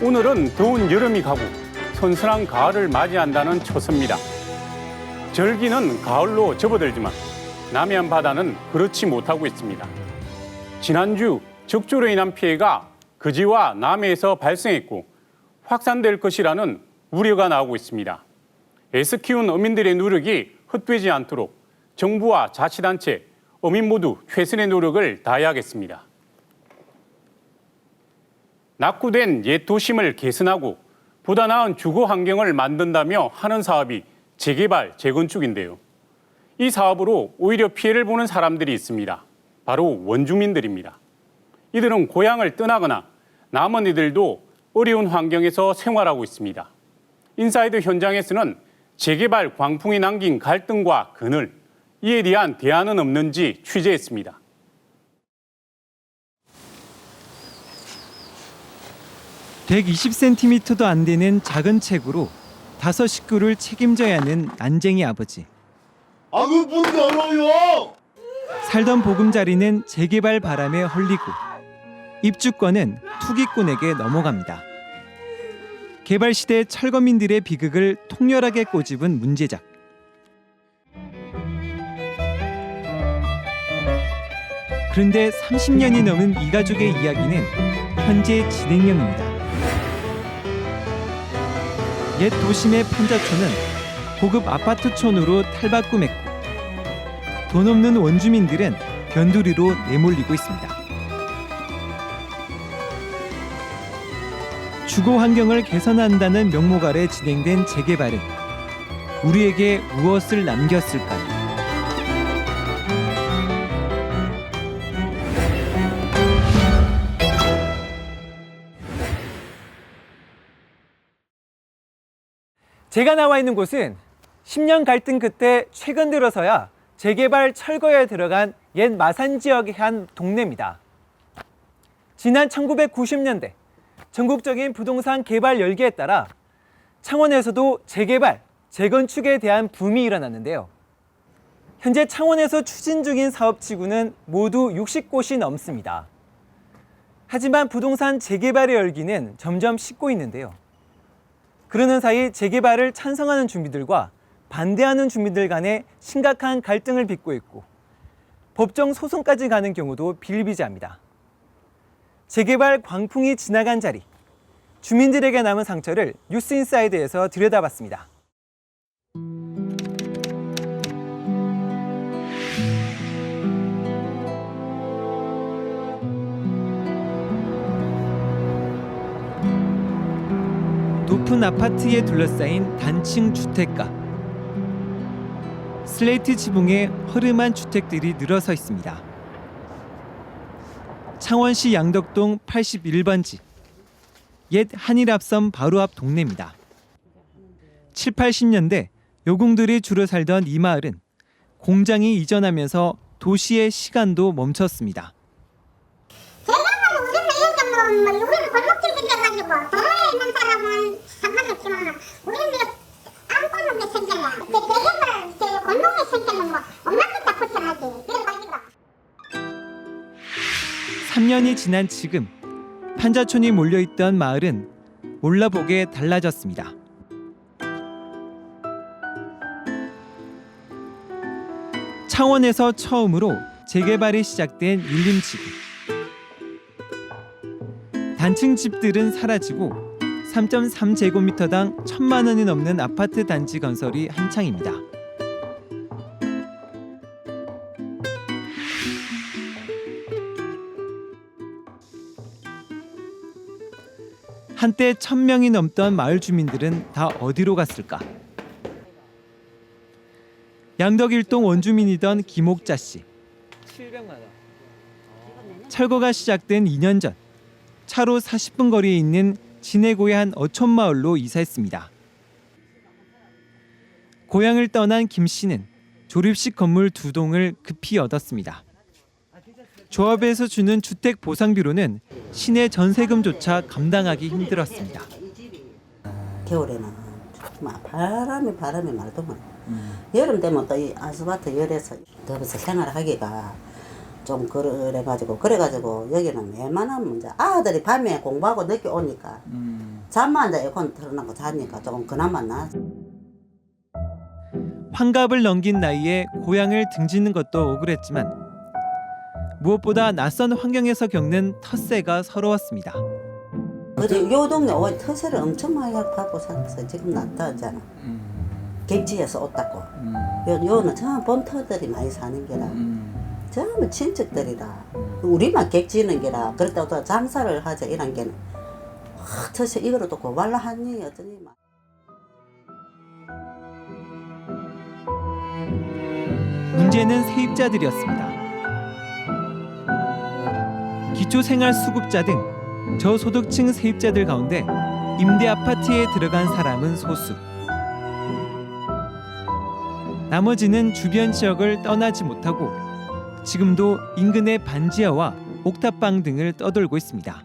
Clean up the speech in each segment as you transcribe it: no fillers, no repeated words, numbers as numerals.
오늘은 더운 여름이 가고 선선한 가을을 맞이한다는 초서입니다. 절기는 가을로 접어들지만 남해안 바다는 그렇지 못하고 있습니다. 지난주 적조로 인한 피해가 거제와 남해에서 발생했고 확산될 것이라는 우려가 나오고 있습니다. 애써 키운 어민들의 노력이 헛되지 않도록 정부와 자치단체, 어민 모두 최선의 노력을 다해야겠습니다. 낙후된 옛 도심을 개선하고 보다 나은 주거 환경을 만든다며 하는 사업이 재개발, 재건축인데요. 이 사업으로 오히려 피해를 보는 사람들이 있습니다. 바로 원주민들입니다. 이들은 고향을 떠나거나 남은 이들도 어려운 환경에서 생활하고 있습니다. 인사이드 현장에서는 재개발 광풍이 남긴 갈등과 그늘, 이에 대한 대안은 없는지 취재했습니다. (120cm도) 안 되는 작은 책으로 5 식구를 책임져야 하는 난쟁이 아버지. 그 문 열어요! 살던 보금자리는 재개발 바람에 헐리고 입주권은 투기꾼에게 넘어갑니다. 개발 시대 철거민들의 비극을 통렬하게 꼬집은 문제작. 그런데 30년이 넘은 이 가족의 이야기는 현재 진행형입니다. 옛 도심의 판자촌은 고급 아파트촌으로 탈바꿈했고 돈 없는 원주민들은 변두리로 내몰리고 있습니다. 주거 환경을 개선한다는 명목 아래 진행된 재개발은 우리에게 무엇을 남겼을까요? 제가 나와 있는 곳은 10년 갈등 끝에 최근 들어서야 재개발 철거에 들어간 옛 마산 지역의 한 동네입니다. 지난 1990년대 전국적인 부동산 개발 열기에 따라 창원에서도 재개발, 재건축에 대한 붐이 일어났는데요. 현재 창원에서 추진 중인 사업지구는 모두 60곳이 넘습니다. 하지만 부동산 재개발의 열기는 점점 식고 있는데요. 그러는 사이 재개발을 찬성하는 주민들과 반대하는 주민들 간에 심각한 갈등을 빚고 있고 법정 소송까지 가는 경우도 비일비재합니다. 재개발 광풍이 지나간 자리, 주민들에게 남은 상처를 뉴스인사이드에서 들여다봤습니다. 높은 아파트에 둘러싸인 단층 주택가. 슬레이트 지붕에 허름한 주택들이 늘어서 있습니다. 창원시 양덕동 81번지. 옛 한일합섬 바로 앞 동네입니다. 7, 80년대 요궁들이 주로 살던 이 마을은 공장이 이전하면서 도시의 시간도 멈췄습니다. 대략은 우리는 우리는 골목길 생겨가지고 도로에 있는 사람은 상관없지만 우리는 아무것도 못 생겼나. 대개발 골목에 생기는 거 엄마도 다 붙여야지. 그런 거니까. 3년이 지난 지금 판자촌이 몰려있던 마을은 몰라보게 달라졌습니다. 창원에서 처음으로 재개발이 시작된 일림지구. 단층 집들은 사라지고 3.3제곱미터당 1,000만 원이 넘는 아파트 단지 건설이 한창입니다. 한때 1,000명이 넘던 마을 주민들은 다 어디로 갔을까? 양덕일동 원주민이던 김옥자 씨. 700만 원. 철거가 시작된 2년 전 차로 40분 거리에 있는 진해고의 한 어촌마을로 이사했습니다. 고향을 떠난 김 씨는 조립식 건물 2동을 급히 얻었습니다. 조합에서 주는 주택 보상비로는 시내 전세금조차 감당하기 힘들었습니다. 겨울에는 정말 바람이 말도 못. 여름 되면 또 이 아스팔트 열에서 더워서 생활하기가 좀 그래가지고 여기는 웬만하면 이제 아들이 밤에 공부하고 늦게 오니까 잠만 이제 에어컨 틀어놓고 자니까 조금 그나마 나. 환갑을 넘긴 나이에 고향을 등지는 것도 억울했지만 무엇보다 낯선 환경에서 겪는 텃세가 서러웠습니다. 그리고 요 동네 텃세를 엄청 많이 받고 살았어. 지금 낫다잖아. 객지에서 옷 닦고. 요는 전부 본터들이 많이 사는 게라. 전부 친척들이라. 우리만 객지는 게라. 그렇다고 또 장사를 하자 이런 게는. 텃세 이거를 또 고발로 하니 어쩌니 막. 문제는 세입자들이었습니다. 기초생활수급자 등 저소득층 세입자들 가운데 임대 아파트에 들어간 사람은 소수. 나머지는 주변 지역을 떠나지 못하고 지금도 인근의 반지하와 옥탑방 등을 떠돌고 있습니다.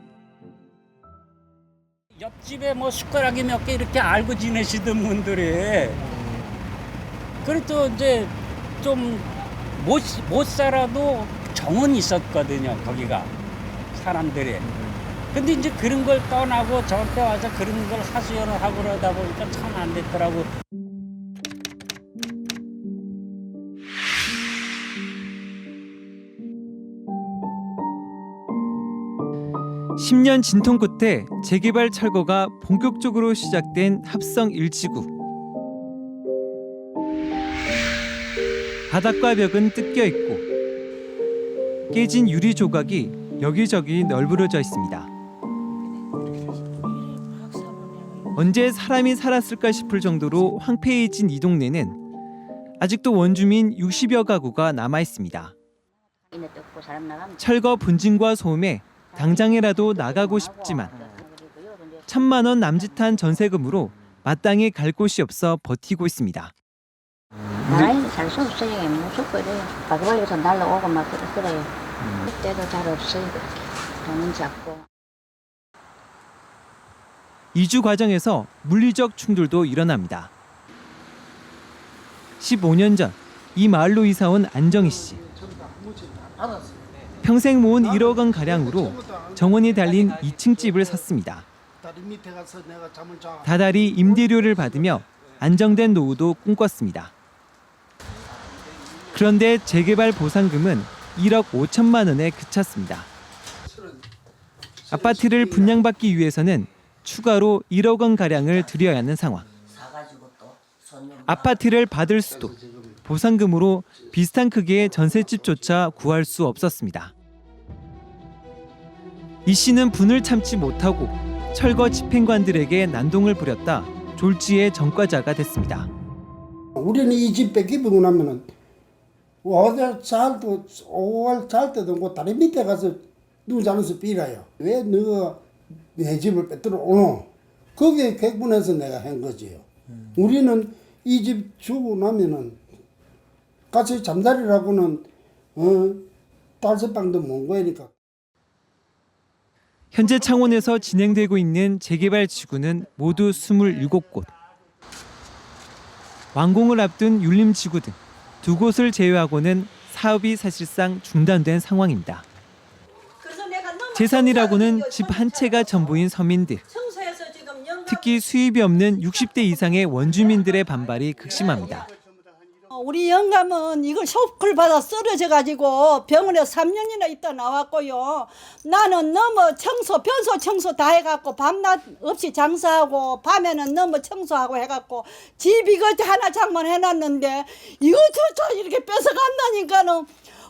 옆집에 뭐 숟가락이 몇 개 이렇게 알고 지내시던 분들이 그래도 이제 좀 못 살아도 정은 있었거든요. 거기가 사람들이. 근데 이제 그런 걸 떠나고 저한테 와서 그런 걸 하소연을 하고 그러다 보니까 참 안 됐더라고. (10년) 진통 끝에 재개발 철거가 본격적으로 시작된 합성 1지구. 바닥과 벽은 뜯겨 있고 깨진 유리 조각이 여기저기 널브러져 있습니다. 언제 사람이 살았을까 싶을 정도로 황폐해진 이 동네는 아직도 원주민 60여 가구가 남아 있습니다. 철거 분진과 소음에 당장이라도 나가고 싶지만 1,000만 원 남짓한 전세금으로 마땅히 갈 곳이 없어 버티고 있습니다. 나라에서 살 수 없어요. 무섭고 이래요. 바글바글에서 날라오고 막 그래요. 그때도 잘 없어요. 돈은 작고. 이주 과정에서 물리적 충돌도 일어납니다. 15년 전 이 마을로 이사 온 안정희 씨. 평생 모은 1억 원 가량으로 정원이 달린 2층 집을 샀습니다. 다달이 임대료를 받으며 안정된 노후도 꿈꿨습니다. 그런데 재개발 보상금은 1억 5천만 원에 그쳤습니다. 아파트를 분양받기 위해서는 추가로 1억 원 가량을 들여야 하는 상황. 아파트를 받을 수도 보상금으로 비슷한 크기의 전셋집조차 구할 수 없었습니다. 이 씨는 분을 참지 못하고 철거 집행관들에게 난동을 부렸다 졸지의 전과자가 됐습니다. 우리는 이 집 뺏기고 나면은 5월 잘 때도 뭐 다리 밑에 가서 누구 자면서 빌어요. 왜 너가 내 집을 뺏들어 오노? 거기에 객분해서 내가 한 거지요. 우리는 이 집 주고 나면은 같이 잠자리라고는 딸새방도 못 거니까. 현재 창원에서 진행되고 있는 재개발 지구는 모두 27곳. 완공을 앞둔 율림지구 등 2곳을 제외하고는 사업이 사실상 중단된 상황입니다. 재산이라고는 집 한 채가 전부인 서민들. 특히 수입이 없는 60대 이상의 원주민들의 반발이 극심합니다. 우리 영감은 이걸 쇼크를 받아 쓰러져가지고 병원에 3년이나 있다 나왔고요. 나는 너무 변소 청소 다 해갖고 밤낮 없이 장사하고 밤에는 너무 청소하고 해갖고 집 이거 하나 장만해놨는데 이거조차 이렇게 뺏어간다니까는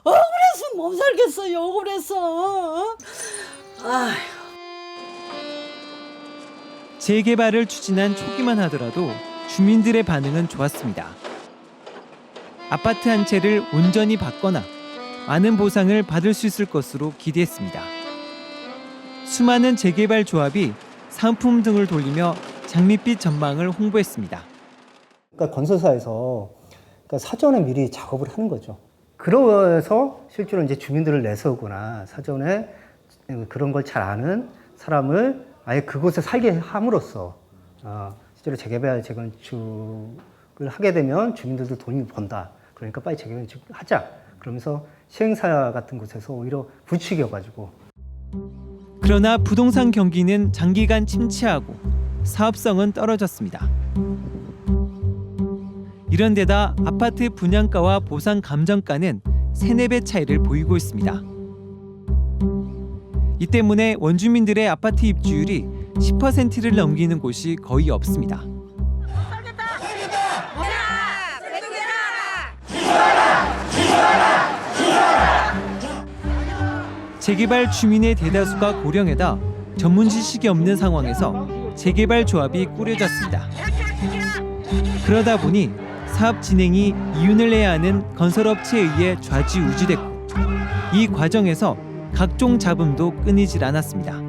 억울해서 못 살겠어요. 억울해서. 재개발을 추진한 초기만 하더라도 주민들의 반응은 좋았습니다. 아파트 한 채를 온전히 받거나 많은 보상을 받을 수 있을 것으로 기대했습니다. 수많은 재개발 조합이 상품 등을 돌리며 장밋빛 전망을 홍보했습니다. 그러니까 건설사에서 사전에 미리 작업을 하는 거죠. 그래서 실제로 이제 주민들을 내세우거나 사전에 그런 걸 잘 아는 사람을 아예 그곳에 살게 함으로써 실제로 재개발, 재건축을 하게 되면 주민들도 돈이 번다. 그러니까 빨리 재건축 하자. 그러면서 시행사 같은 곳에서 오히려 부추겨가지고. 그러나 부동산 경기는 장기간 침체하고 사업성은 떨어졌습니다. 이런 데다 아파트 분양가와 보상 감정가는 3-4배 차이를 보이고 있습니다. 이 때문에 원주민들의 아파트 입주율이 10%를 넘기는 곳이 거의 없습니다. 재개발 주민의 대다수가 고령에다 전문 지식이 없는 상황에서 재개발 조합이 꾸려졌습니다. 그러다 보니 사업 진행이 이윤을 내야 하는 건설업체에 의해 좌지우지됐고 이 과정에서 각종 잡음도 끊이질 않았습니다.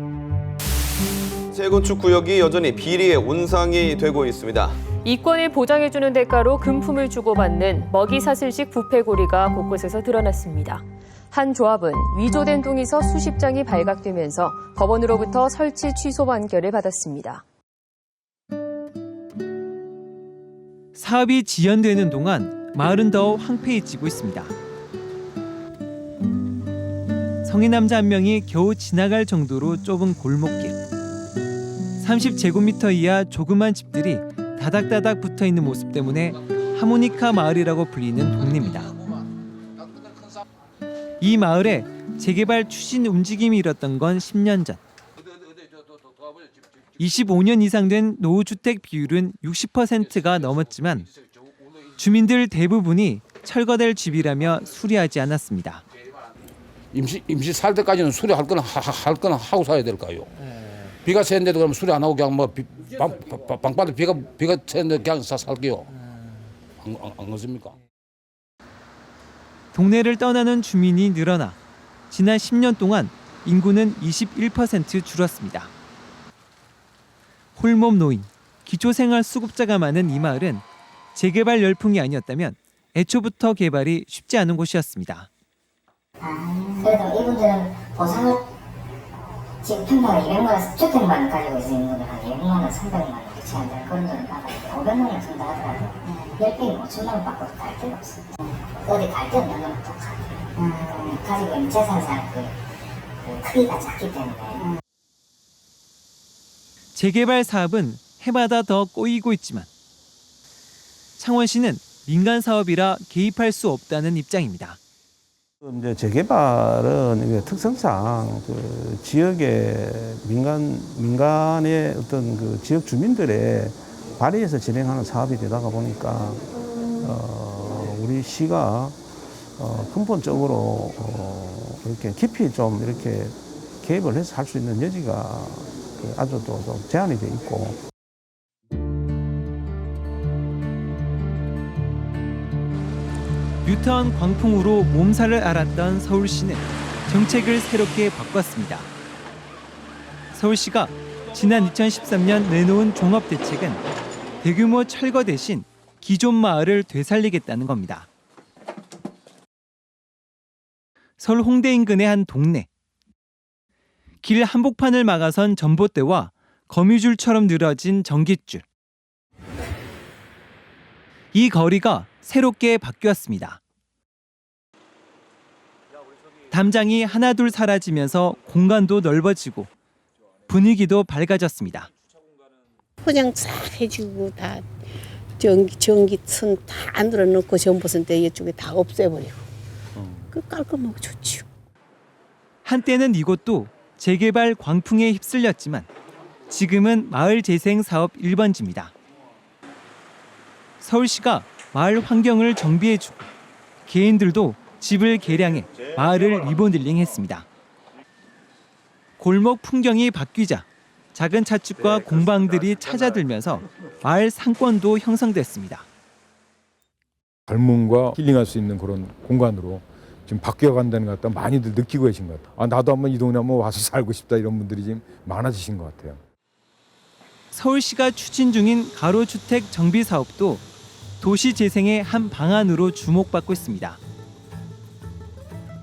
재건축 구역이 여전히 비리의 온상이 되고 있습니다. 이권을 보장해주는 대가로 금품을 주고받는 먹이사슬식 부패고리가 곳곳에서 드러났습니다. 한 조합은 위조된 동의서 수십 장이 발각되면서 법원으로부터 설치 취소 판결을 받았습니다. 사업이 지연되는 동안 마을은 더 황폐해지고 있습니다. 성인 남자 한 명이 겨우 지나갈 정도로 좁은 골목길. 30제곱미터 이하 조그만 집들이 다닥다닥 붙어있는 모습 때문에 하모니카 마을이라고 불리는 동네입니다. 이 마을에 재개발 추진 움직임이 일었던 건 10년 전. 25년 이상 된 노후주택 비율은 60%가 넘었지만 주민들 대부분이 철거될 집이라며 수리하지 않았습니다. 임시 살 때까지는 수리할 거는 하고 사야 될까요? 비가 새는데도 그러면 수리 안 하고 그냥 뭐 방바닥 비가 새는데 그냥 살게요. 안 그렇습니까? 동네를 떠나는 주민이 늘어나 지난 10년 동안 인구는 21% 줄었습니다. 홀몸 노인, 기초생활수급자가 많은 이 마을은 재개발 열풍이 아니었다면 애초부터 개발이 쉽지 않은 곳이었습니다. 그래도 이분들은 보상을 지금 평당 200만 원, 주택만 가지고 있는 분들 한 200만 원, 300만 원 그렇지 않는 그런 돈을 받아야 500만 원 준다 하더라도 10배는 5천만 원 받고 갈 데가 없습니다. 어디 갈 데 없는 건 똑같아요. 가지고 있는 재산상 그 크기가 작기 때문에. 재개발 사업은 해마다 더 꼬이고 있지만 창원시는 민간 사업이라 개입할 수 없다는 입장입니다. 이제 재개발은 이게 특성상 그 지역의 민간의 어떤 그 지역 주민들의 발의해서 진행하는 사업이 되다가 보니까 우리 시가 근본적으로 이렇게 깊이 좀 이렇게 개입을 해서 할 수 있는 여지가 아주 또 제한이 돼 있고. 뉴타운 광풍으로 몸살을 앓았던 서울시는 정책을 새롭게 바꿨습니다. 서울시가 지난 2013년 내놓은 종합대책은 대규모 철거 대신 기존 마을을 되살리겠다는 겁니다. 서울 홍대 인근의 한 동네. 길 한복판을 막아선 전봇대와 거미줄처럼 늘어진 전깃줄. 이 거리가 새롭게 바뀌었습니다. 담장이 하나둘 사라지면서 공간도 넓어지고 분위기도 밝아졌습니다. 포장 싹 해주고 다 전기선 다 늘어놓고 전봇선대 이쪽에 다 없애버리고 그 깔끔하고 좋죠. 한때는 이곳도 재개발 광풍에 휩쓸렸지만 지금은 마을 재생 사업 1번지입니다. 서울시가 마을 환경을 정비해주고 개인들도 집을 개량해 마을을 리모델링했습니다. 골목 풍경이 바뀌자 작은 차축과 공방들이 찾아들면서 마을 상권도 형성됐습니다. 젊음과 힐링할 수 있는 그런 공간으로 지금 바뀌어간다는 것 같다 많이들 느끼고 계신 것 같아요. 나도 한번 이 동네 한번 와서 살고 싶다 이런 분들이 지금 많아지신 것 같아요. 서울시가 추진 중인 가로주택 정비 사업도 도시 재생의 한 방안으로 주목받고 있습니다.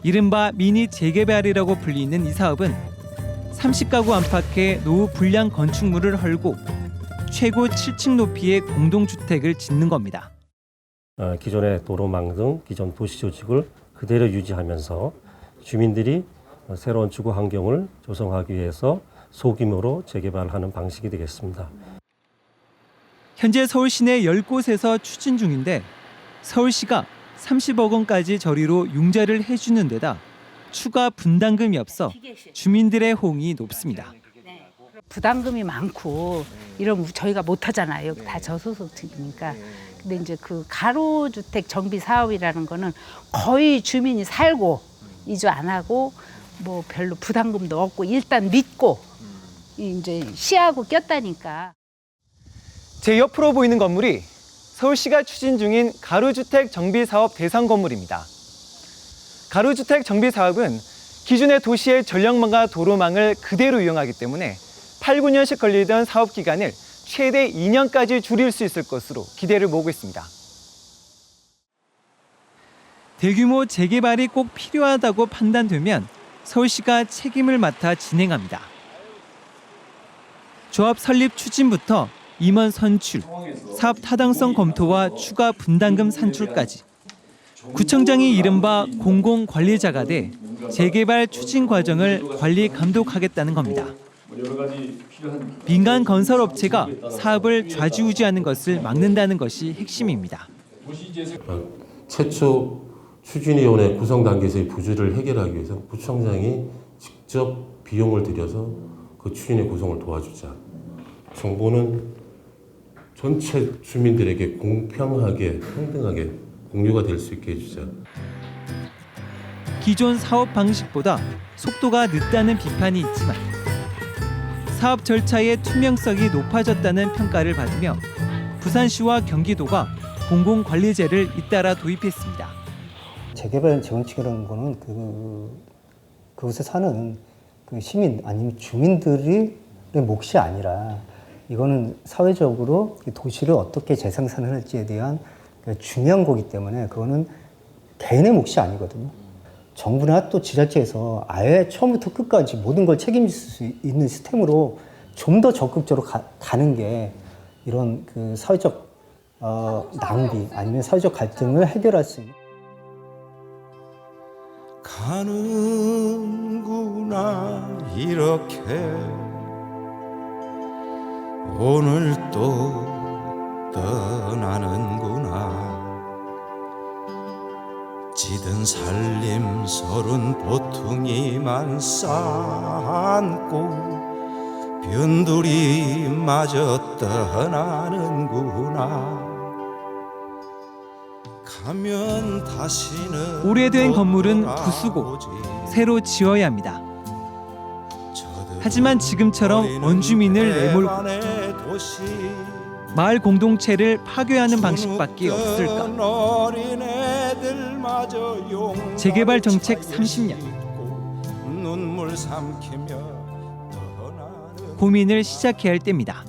이른바 미니 재개발이라고 불리는 이 사업은 30가구 안팎의 노후 불량 건축물을 헐고 최고 7층 높이의 공동주택을 짓는 겁니다. 기존의 도로망 등 기존 도시 조직을 그대로 유지하면서 주민들이 새로운 주거 환경을 조성하기 위해서 소규모로 재개발하는 방식이 되겠습니다. 현재 서울 시내 10곳에서 추진 중인데 서울시가 30억 원까지 저리로 융자를 해주는 데다 추가 분담금이 없어 주민들의 호응이 높습니다. 부담금이 많고 이러면 저희가 못 하잖아요. 다 저소득층이니까. 근데 이제 그 가로주택 정비 사업이라는 거는 거의 주민이 살고 이주 안 하고 뭐 별로 부담금도 없고 일단 믿고 이제 시하고 꼈다니까. 제 옆으로 보이는 건물이 서울시가 추진 중인 가로주택 정비 사업 대상 건물입니다. 가로주택 정비 사업은 기존의 도시의 전력망과 도로망을 그대로 이용하기 때문에 8, 9년씩 걸리던 사업 기간을 최대 2년까지 줄일 수 있을 것으로 기대를 모으고 있습니다. 대규모 재개발이 꼭 필요하다고 판단되면 서울시가 책임을 맡아 진행합니다. 조합 설립 추진부터 임원 선출, 사업 타당성 검토와 추가 분담금 산출까지 구청장이 이른바 공공관리자가 돼 재개발 추진 과정을 관리 감독하겠다는 겁니다. 민간 건설업체가 사업을 좌지우지하는 것을 막는다는 것이 핵심입니다. 최초 추진위원회 구성 단계에서의 부주를 해결하기 위해서 구청장이 직접 비용을 들여서 그 추진의 구성을 도와주자. 정보는 전체 주민들에게 공평하게, 평등하게 공유가 될 수 있게 해주자. 기존 사업 방식보다 속도가 늦다는 비판이 있지만 사업 절차의 투명성이 높아졌다는 평가를 받으며 부산시와 경기도가 공공관리제를 잇따라 도입했습니다. 재개발 재건축이라는 거는 그곳에 사는 그 시민 아니면 주민들의 몫이 아니라 이거는 사회적으로 도시를 어떻게 재생산할지에 대한 중요한 거기 때문에 그거는 개인의 몫이 아니거든요. 정부나 또 지자체에서 아예 처음부터 끝까지 모든 걸 책임질 수 있는 시스템으로 좀 더 적극적으로 가는 게 이런 그 사회적 낭비 아니면 사회적 갈등을 해결할 수 있는. 가는구나 이렇게 오늘 또 떠나는구나 지든 살림 서른 보퉁이만 쌓고 변두리 마저 떠나는구나 가면 다시는 오래된 건물은 부수고 새로 지어야 합니다. 하지만 지금처럼 원주민을 내몰고 마을 공동체를 파괴하는 방식밖에 없을까? 재개발 정책 30년 고민을 시작해야 할 때입니다.